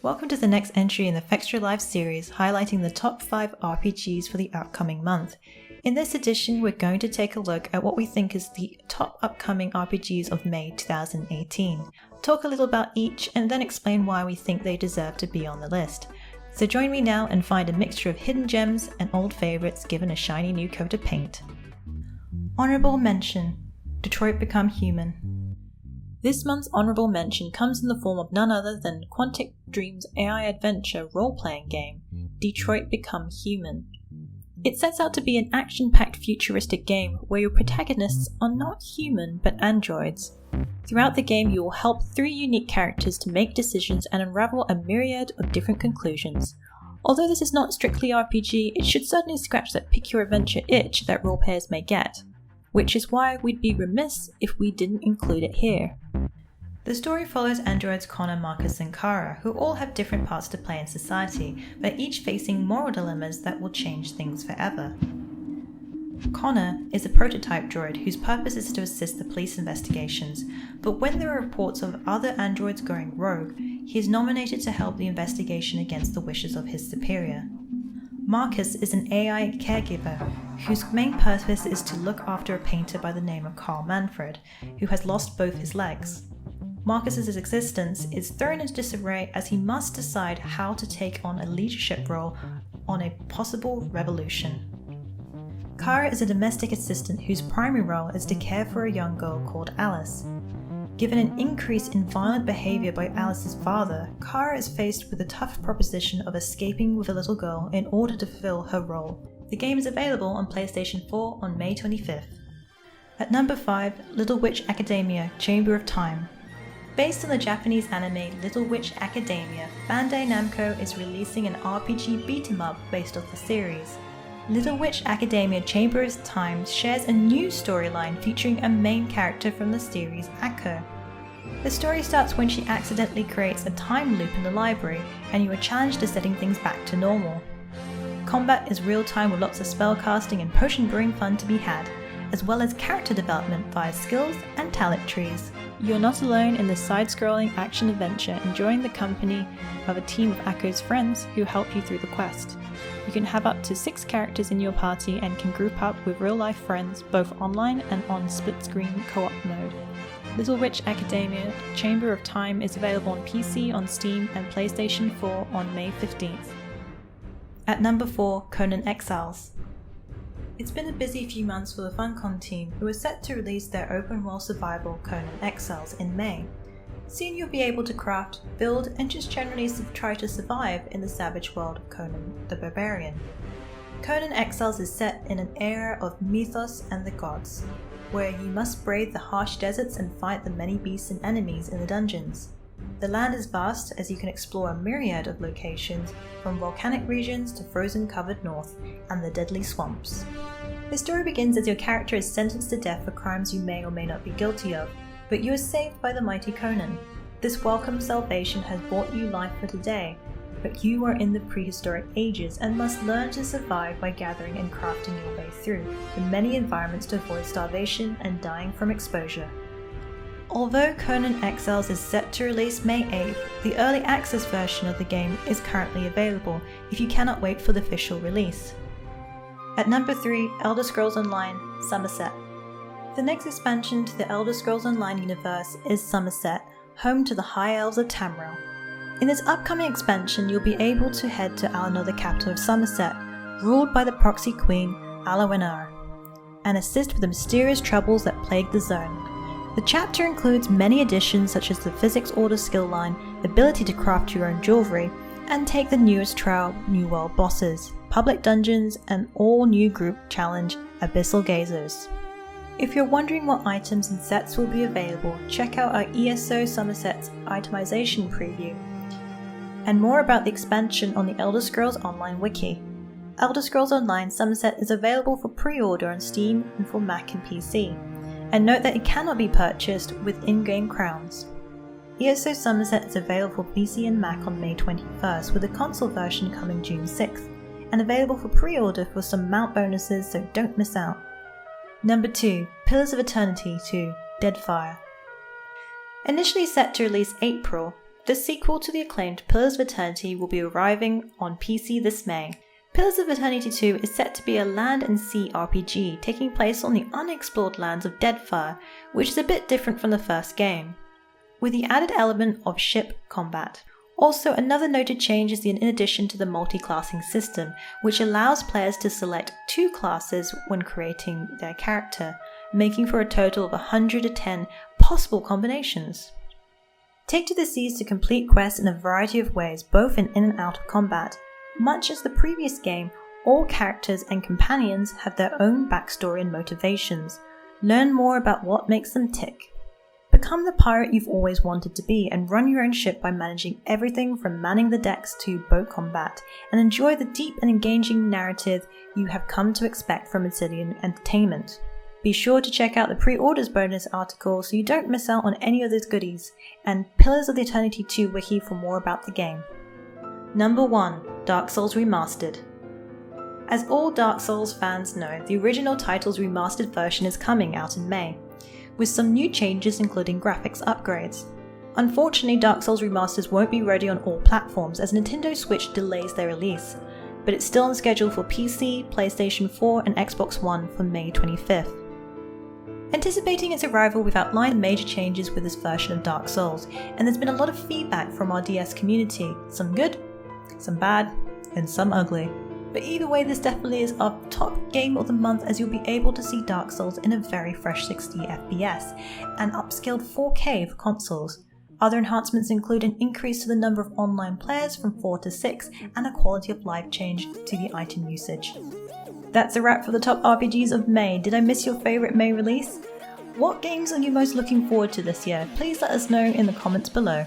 Welcome to the next entry in the Fextralife series highlighting the top 5 RPGs for the upcoming month. In this edition, we're going to take a look at what we think is the top upcoming RPGs of May 2018, talk a little about each, and then explain why we think they deserve to be on the list. So join me now and find a mixture of hidden gems and old favourites given a shiny new coat of paint. Honourable Mention: Detroit Become Human. This month's honourable mention comes in the form of none other than Quantic Dream's AI adventure role-playing game, Detroit Become Human. It sets out to be an action-packed futuristic game where your protagonists are not human but androids. Throughout the game you will help 3 unique characters to make decisions and unravel a myriad of different conclusions. Although this is not strictly RPG, it should certainly scratch that pick-your-adventure itch that role players may get, which is why we'd be remiss if we didn't include it here. The story follows androids Connor, Marcus and Kara, who all have different parts to play in society, but each facing moral dilemmas that will change things forever. Connor is a prototype droid whose purpose is to assist the police investigations, but when there are reports of other androids going rogue, he is nominated to help the investigation against the wishes of his superior. Marcus is an AI caregiver whose main purpose is to look after a painter by the name of Carl Manfred, who has lost both his legs. Marcus's existence is thrown into disarray as he must decide how to take on a leadership role on a possible revolution. Kara is a domestic assistant whose primary role is to care for a young girl called Alice. Given an increase in violent behaviour by Alice's father, Kara is faced with the tough proposition of escaping with a little girl in order to fulfill her role. The game is available on PlayStation 4 on May 25th. At number 5, Little Witch Academia: Chamber of Time. Based on the Japanese anime Little Witch Academia, Bandai Namco is releasing an RPG beat-em-up based off the series. Little Witch Academia: Chamber of Time shares a new storyline featuring a main character from the series, Akko. The story starts when she accidentally creates a time loop in the library, and you are challenged to setting things back to normal. Combat is real-time with lots of spellcasting and potion brewing fun to be had, as well as character development via skills and talent trees. You're not alone in this side-scrolling action-adventure, enjoying the company of a team of Akko's friends who help you through the quest. You can have up to 6 characters in your party and can group up with real-life friends both online and on split-screen co-op mode. Little Witch Academia: Chamber of Time is available on PC, on Steam and PlayStation 4 on May 15th. At number 4, Conan Exiles. It's been a busy few months for the Funcom team, who are set to release their open-world survival Conan Exiles in May. Soon you'll be able to craft, build, and just generally try to survive in the savage world of Conan the Barbarian. Conan Exiles is set in an era of mythos and the gods, where you must brave the harsh deserts and fight the many beasts and enemies in the dungeons. The land is vast as you can explore a myriad of locations, from volcanic regions to frozen-covered north and the deadly swamps. The story begins as your character is sentenced to death for crimes you may or may not be guilty of, but you are saved by the mighty Conan. This welcome salvation has brought you life for today, but you are in the prehistoric ages and must learn to survive by gathering and crafting your way through the many environments to avoid starvation and dying from exposure. Although Conan Exiles is set to release May 8th, the early access version of the game is currently available if you cannot wait for the official release. At number 3, Elder Scrolls Online: Summerset. The next expansion to the Elder Scrolls Online universe is Summerset, home to the High Elves of Tamriel. In this upcoming expansion, you'll be able to head to Alinor, the capital of Summerset, ruled by the proxy queen, Alawenar, and assist with the mysterious troubles that plague the zone. The chapter includes many additions such as the Physics Order skill line, ability to craft your own jewellery, and take the newest trial New World bosses, public dungeons, and all new group challenge, Abyssal Gazers. If you're wondering what items and sets will be available, check out our ESO Somerset's itemization preview, and more about the expansion on the Elder Scrolls Online wiki. Elder Scrolls Online Somerset is available for pre-order on Steam and for Mac and PC. And note that it cannot be purchased with in-game crowns. ESO Somerset is available for PC and Mac on May 21st, with the console version coming June 6th, and available for pre-order for some mount bonuses, so don't miss out. Number 2, Pillars of Eternity 2: Deadfire. Initially set to release April, The sequel to the acclaimed Pillars of Eternity will be arriving on PC this May. Pillars of Eternity 2 is set to be a land and sea RPG taking place on the unexplored lands of Deadfire, which is a bit different from the first game, with the added element of ship combat. Also, another noted change is in addition to the multi-classing system, which allows players to select 2 classes when creating their character, making for a total of 110 possible combinations. Take to the seas to complete quests in a variety of ways, both in and out of combat. Much as the previous game, all characters and companions have their own backstory and motivations. Learn more about what makes them tick. Become the pirate you've always wanted to be and run your own ship by managing everything from manning the decks to boat combat, and enjoy the deep and engaging narrative you have come to expect from Obsidian Entertainment. Be sure to check out the pre-orders bonus article so you don't miss out on any of those goodies, and Pillars of the Eternity 2 wiki for more about the game. Number 1. Dark Souls Remastered. As all Dark Souls fans know, the original title's remastered version is coming out in May, with some new changes including graphics upgrades. Unfortunately, Dark Souls Remasters won't be ready on all platforms as Nintendo Switch delays their release, but it's still on schedule for PC, PlayStation 4 and Xbox One for May 25th. Anticipating its arrival, we've outlined major changes with this version of Dark Souls, and there's been a lot of feedback from our DS community, some good, some bad, and some ugly. But either way, this definitely is our top game of the month, as you'll be able to see Dark Souls in a very fresh 60 FPS and upscaled 4K for consoles. Other enhancements include an increase to the number of online players from 4 to 6 and a quality of life change to the item usage. That's a wrap for the top RPGs of May. Did I miss your favourite May release? What games are you most looking forward to this year? Please let us know in the comments below.